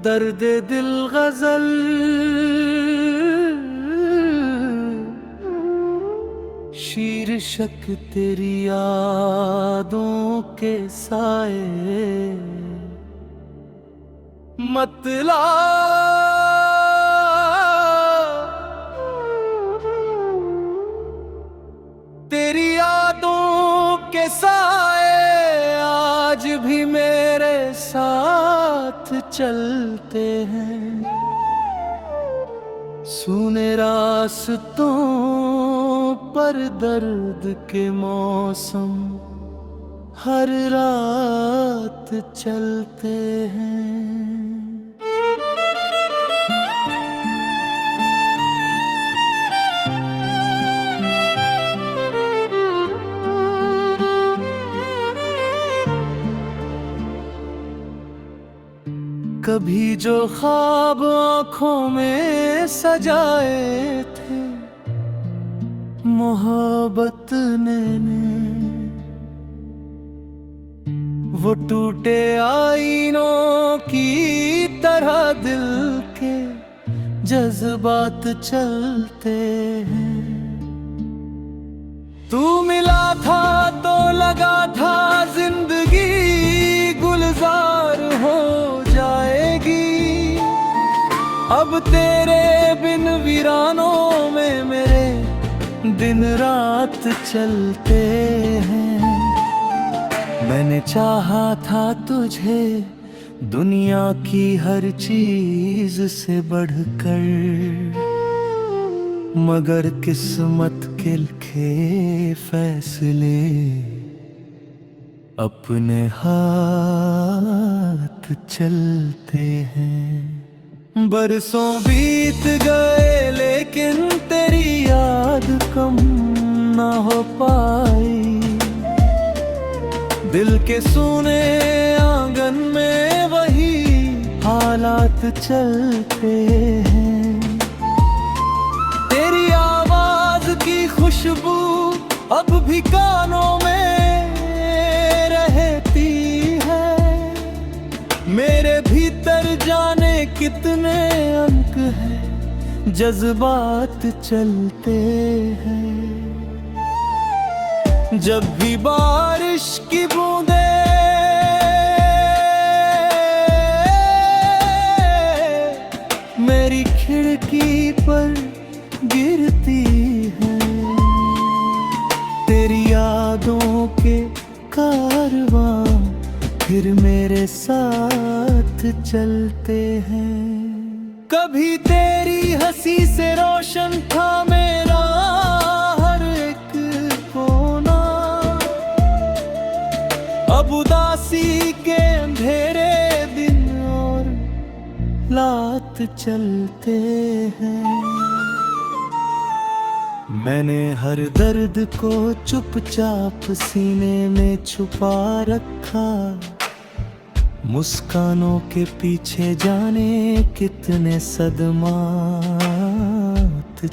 दर्द दिल गजल शीर्षक तेरी यादों के साए मतला तेरी यादों के साए आज भी मेरे साथ चलते हैं। सूने रास्तों पर दर्द के मौसम हर रात चलते हैं। कभी जो ख्वाब आँखों में सजाए थे मोहब्बत ने वो टूटे आईनों की तरह दिल के जज्बात चलते हैं। तू मिला था तो लगा था जिंदगी गुलजार हो जाएगी। अब तेरे बिन वीरानों में मेरे दिन रात चलते हैं। मैंने चाहा था तुझे दुनिया की हर चीज से बढ़कर, मगर किस्मत के लिखे फैसले अपने हाथ चलते हैं। बरसों बीत गए लेकिन तेरी याद कम ना हो पाई। दिल के सूने आंगन में वही हालात चलते हैं। तेरी आवाज की खुशबू अब भी कानों में रहती है। मेरे भीतर जाने कितने अंक हैं जज्बात चलते हैं। जब भी बारिश की बूंदें मेरी खिड़की पर गिरती हैं, तेरी यादों के कारवां फिर मेरे साथ चलते हैं। कभी तेरी हंसी से रोशन था मेरा हर एक कोना। अब उदासी के अंधेरे दिन और रात चलते हैं। मैंने हर दर्द को चुपचाप सीने में छुपा रखा। मुस्कानों के पीछे जाने कितने सदमात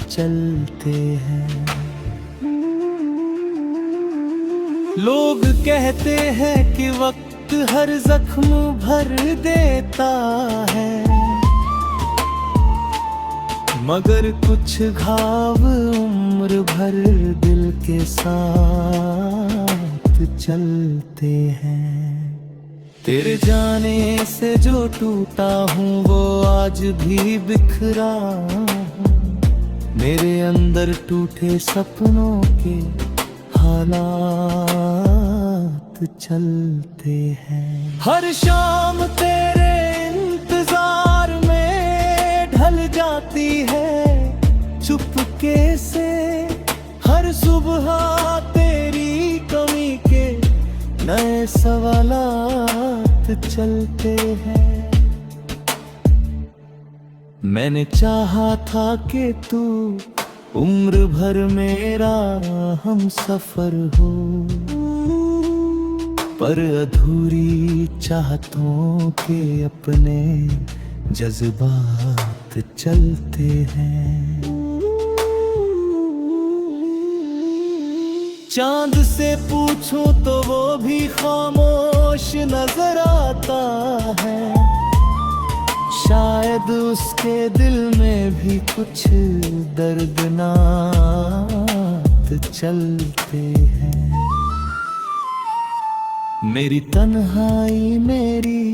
चलते हैं। लोग कहते हैं कि वक्त हर जख्म भर देता है, मगर कुछ घाव उम्र भर दिल के साथ चलते हैं। तेरे जाने से जो टूटा हूँ वो आज भी बिखरा हूँ। मेरे अंदर टूटे सपनों के हालात चलते हैं। हर शाम तेरे इंतजार में ढल जाती है चुपके से। हर सुबह तेरी कमी के नए सवालात चलते हैं। मैंने चाहा था कि तू उम्र भर मेरा हम सफर हो, पर अधूरी चाहतों के अपने जज्बात चलते हैं। चांद से पूछूं तो वो भी खामोश नजर आता है। शायद उसके दिल में भी कुछ दर्दनाक चलते हैं। मेरी तन्हाई मेरी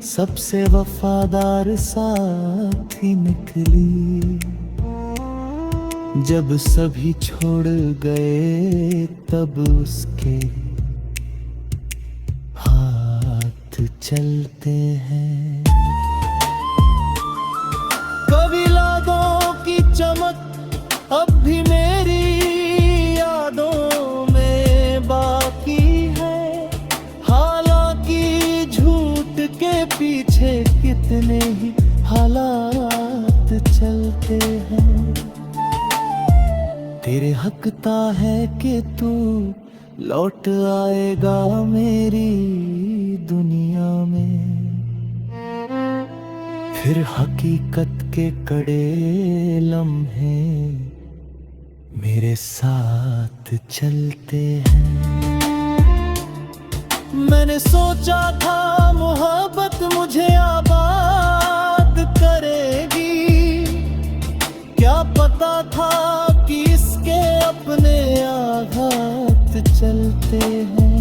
सबसे वफादार साथी निकली। जब सभी छोड़ गए तब उसके हाथ चलते हैं। कभी यादों की चमक अब भी मेरी यादों में बाकी है। हालांकि झूठ के पीछे कितने ही हालात चलते हैं। तेरे हकता है कि तू लौट आएगा मेरी दुनिया में। फिर हकीकत के कड़े लम्हे मेरे साथ चलते हैं। मैंने सोचा था मोहब्बत मुझे आबाद करेगी। क्या पता था कि इसके अपने आघात चलते हैं।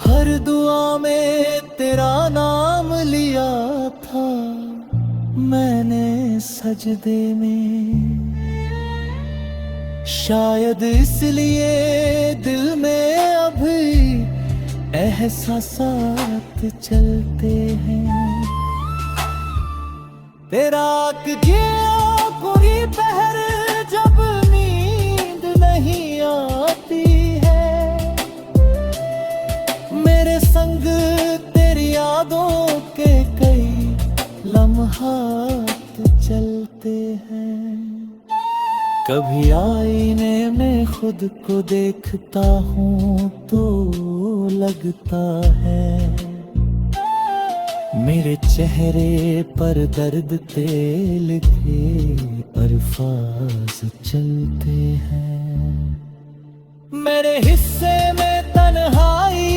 हर दुआ में तेरा नाम लिया था मैंने सजदे में। शायद इसलिए दिल में अभी एहसासात चलते हैं। तेरा पूरी पहर जब नींद नहीं आती है। मेरे संग तेरी यादों के कई लम्हात चलते हैं। कभी आईने में खुद को देखता हूँ तो लगता है मेरे चेहरे पर दर्द तेल के अल्फाज चलते हैं। मेरे हिस्से में तन्हाई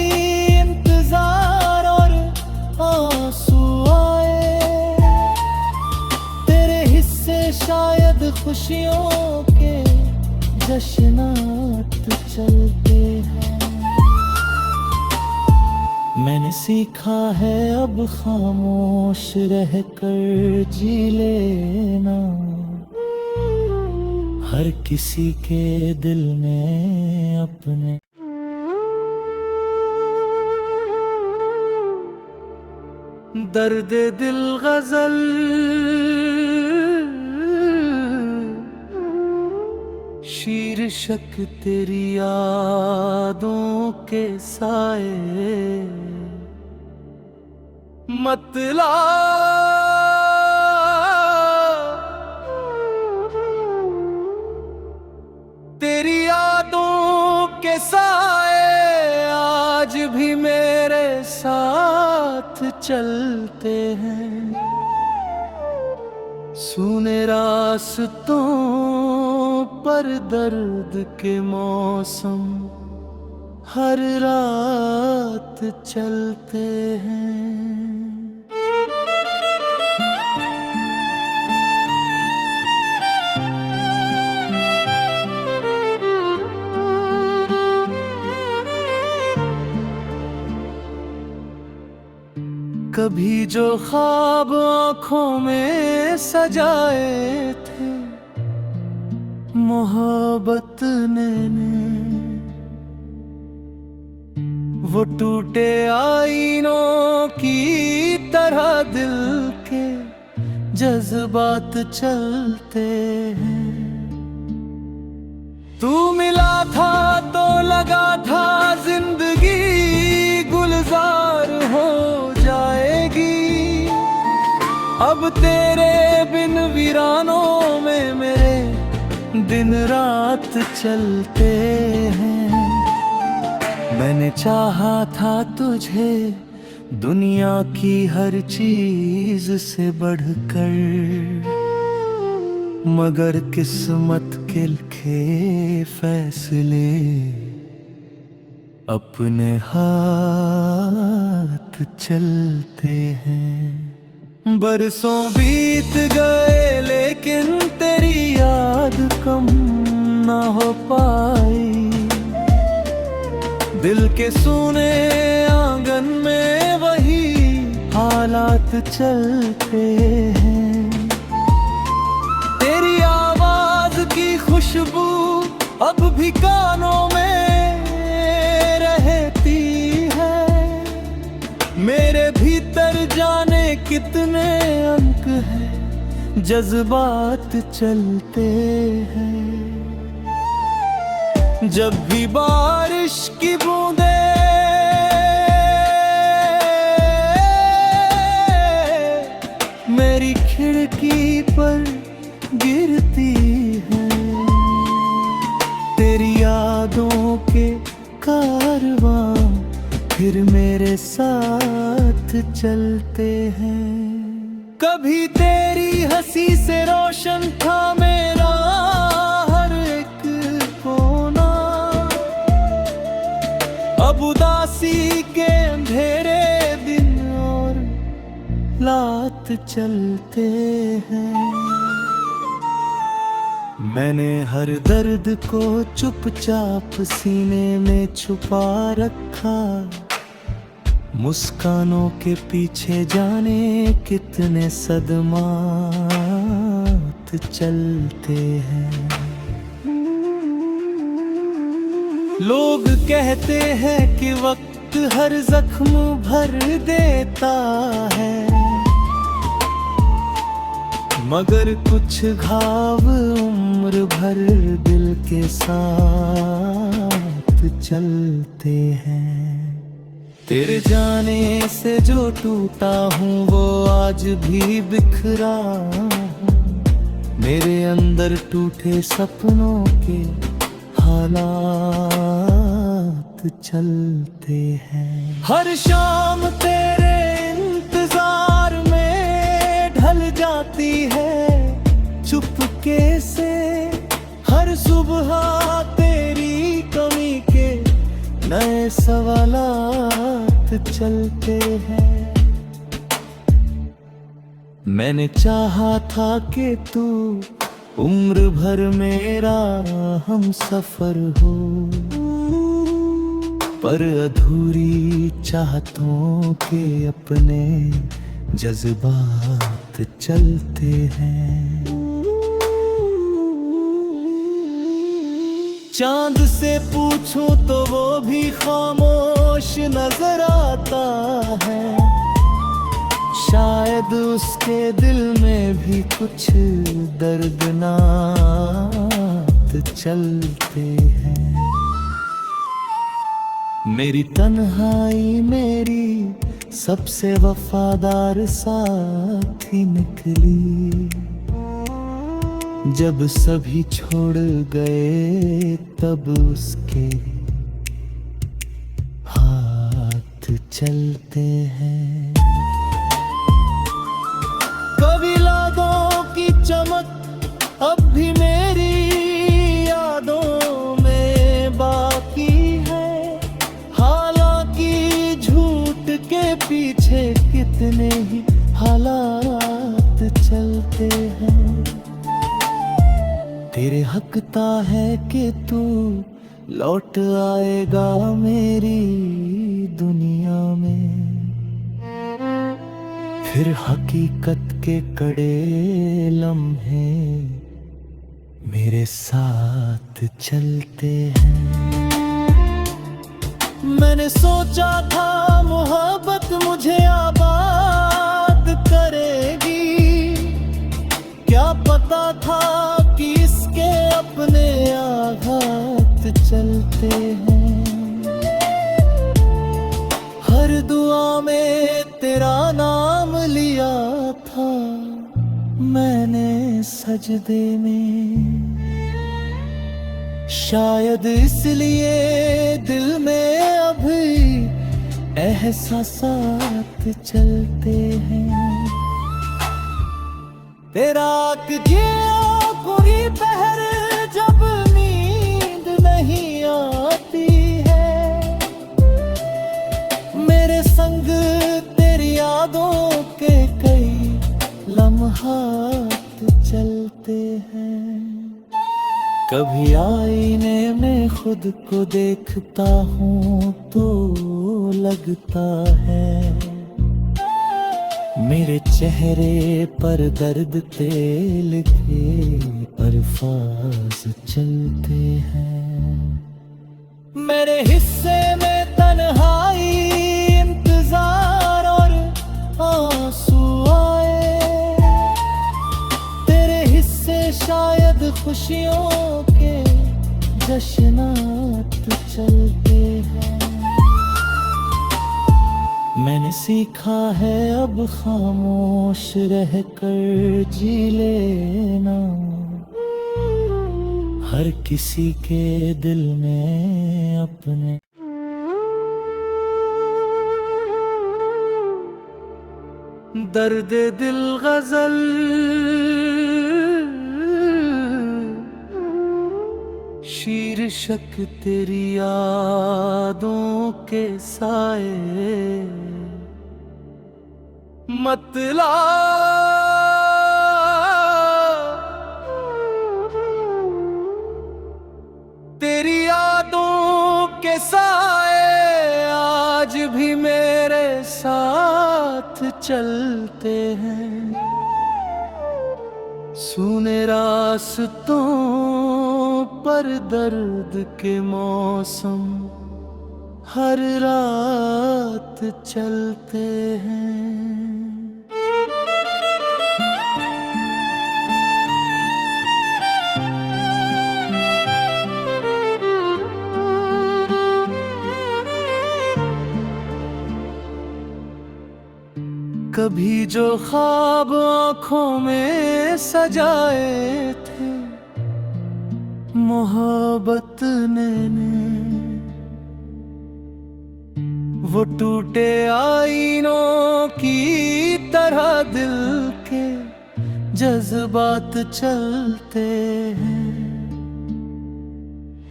इंतजार और आंसू आए। तेरे हिस्से शायद खुशियों के जश्नात चलते हैं। मैंने सीखा है अब खामोश रहकर जी लेना। हर किसी के दिल में अपने दर्द दिल गजल शीर्षक तेरी यादों के साए। मतला तेरी यादों के साए आज भी मेरे साथ चलते हैं। सुने रास्तों पर दर्द के मौसम हर रात चलते हैं। कभी जो ख्वाब आँखों में सजाए थे मोहब्बत ने वो टूटे आईनों की तरह दिल के जज्बात चलते हैं। तू मिला था तो लगा था जिंदगी गुलजार हो जाएगी। अब तेरे बिन वीरानों में मेरे दिन रात चलते हैं। मैंने चाहा था तुझे दुनिया की हर चीज से बढ़कर, मगर किस्मत के लिखे फैसले अपने हाथ चलते हैं। बरसों बीत गए लेकिन तेरी याद कम ना हो पाई। दिल के सूने आंगन में वही हालात चलते हैं। तेरी आवाज की खुशबू अब भी कानों में रहती है। मेरे भीतर जाने कितने अंक हैं, जज्बात चलते हैं। जब भी बारिश की बूंदें मेरी खिड़की पर गिरती हैं, तेरी यादों के कारवां फिर मेरे साथ चलते हैं। कभी तेरी हंसी से रोशन था मेरा हर एक कोना, अब उदासी के अंधेरे दिन और रात चलते हैं। मैंने हर दर्द को चुपचाप सीने में छुपा रखा। मुस्कानों के पीछे जाने कितने सदमात चलते हैं। लोग कहते हैं कि वक्त हर जख्म भर देता है, मगर कुछ घाव उम्र भर दिल के साथ चलते हैं। तेरे जाने से जो टूटा हूँ वो आज भी बिखरा हूँ। मेरे अंदर टूटे सपनों के हालात चलते हैं। हर शाम तेरे इंतजार में ढल जाती है चुपके से। हर सुबह तेरी कमी के नए सवालात चलते हैं। मैंने चाहा था कि तू उम्र भर मेरा हम सफर हो, पर अधूरी चाहतों के अपने जज्बात चलते हैं। चांद से पूछूं तो वो भी खामोश नजर आता है। शायद उसके दिल में भी कुछ दर्दनाक चलते हैं। मेरी तन्हाई मेरी सबसे वफादार साथी निकली। जब सभी छोड़ गए तब उसके हाथ चलते हैं। कभी यादों की चमक अब भी मेरी यादों में बाकी है। हालांकि झूठ के पीछे कितने ही हालात चलते हैं। तेरे हकता है कि तू लौट आएगा मेरी दुनिया में। फिर हकीकत के कड़े लम्हे मेरे साथ चलते हैं। मैंने सोचा था मोहब्बत मुझे आबाद करेगी, क्या पता था कि इसके अपने आघात चलते हैं। हर दुआ में तेरा नाम लिया था मैंने सजदे में। शायद इसलिए दिल में अभी एहसासात चलते हैं। तेरा कोई पहर जब नींद नहीं आती है, लम्हात चलते हैं। कभी आईने में खुद को देखता हूँ तो लगता है मेरे चेहरे पर दर्द तेल के अल्फाज चलते हैं। मेरे हिस्से में तन्हाई, इंतजार और आंसू आए, तेरे हिस्से शायद खुशियों के जश्नात चलते हैं। मैंने सीखा है अब खामोश रहकर जी लेना, हर किसी के दिल में अपने। दर्द दिल गजल शीर्षक तेरी यादों के साए, मतला तेरी यादों के साए आज भी मेरे साथ चलते हैं। सूने रास्तों पर दर्द के मौसम हर रात चलते हैं। कभी जो ख्वाब आँखों में सजाए थे मोहब्बत ने, वो टूटे आईनों की तरह दिल के जज्बात चलते हैं।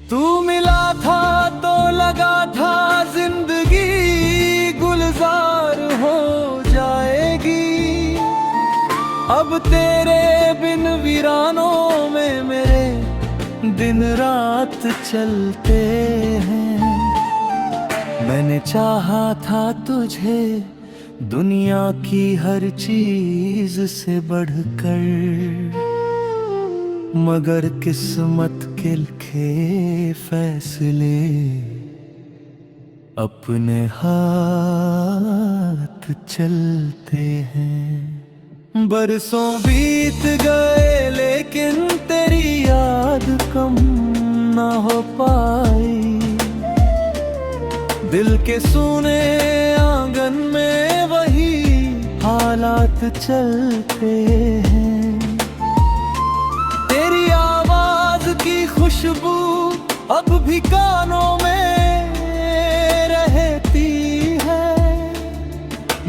तू मिला था तो लगा था जिंदगी गुलजार हो जाएगी, अब तेरे बिन वीरानों में मेरे दिन रात चलते हैं। मैंने चाहा था तुझे दुनिया की हर चीज से बढ़कर, मगर किस्मत के लिखे फैसले अपने हाथ चलते हैं। बरसों बीत गए लेकिन तेरी याद कम ना हो पाई, दिल के सूने आंगन में वही हालात चलते हैं। तेरी आवाज की खुशबू अब भी कानों में रहती है,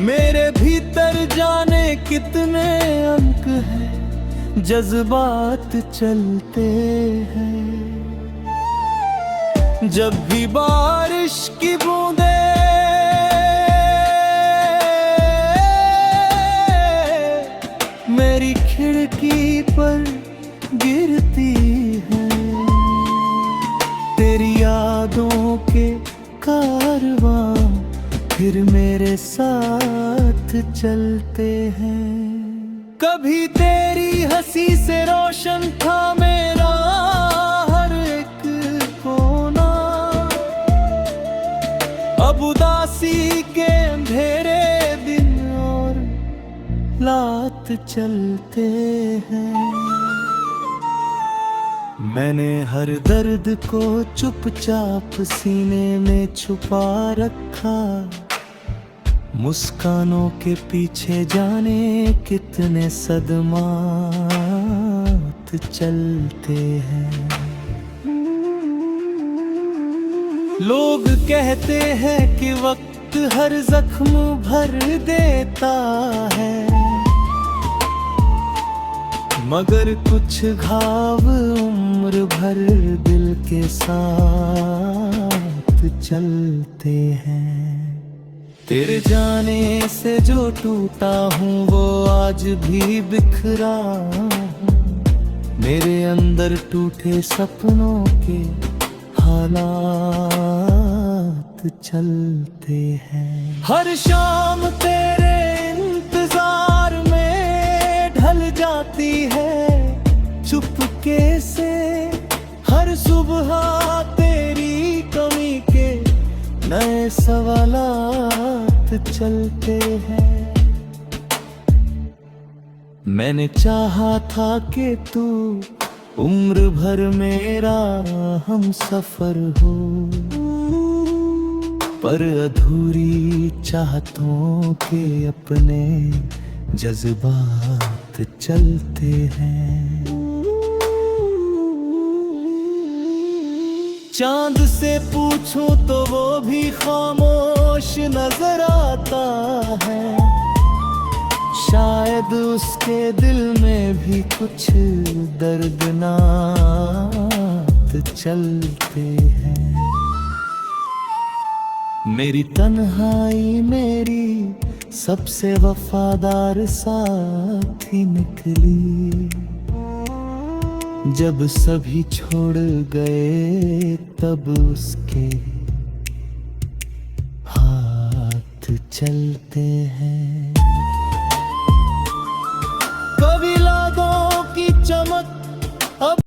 मेरे भीतर जाने कितने अंक हैं जज्बात चलते हैं। जब भी बारिश की बूंदे मेरी खिड़की पर गिरती है, तेरी यादों के कारवां फिर मेरे साथ चलते हैं। कभी तेरी हंसी से रोशन था मेरा हर एक कोना, अब उदासी के अंधेरे दिन और रात चलते हैं। मैंने हर दर्द को चुपचाप सीने में छुपा रखा, मुस्कानों के पीछे जाने कितने सदमात चलते हैं। लोग कहते हैं कि वक्त हर जख्म भर देता है, मगर कुछ घाव उम्र भर दिल के साथ चलते हैं। तेरे जाने से जो टूटा हूँ वो आज भी बिखरा हूँ। मेरे अंदर टूटे सपनों के हालात चलते हैं। हर शाम तेरे इंतजार में ढल जाती है चुपके से। हर सुबह तेरी कमी के नए सवालात चलते हैं। मैंने चाहा था कि तू उम्र भर मेरा हम सफर हो, पर अधूरी चाहतों के अपने जज्बात चलते हैं। चांद से पूछूं तो वो भी खामोश नजर आता है। शायद उसके दिल में भी कुछ दर्दनाक चलते हैं। मेरी तन्हाई मेरी सबसे वफादार साथी निकली। जब सभी छोड़ गए तब उसके हाथ चलते हैं। कभी यादों की चमक अब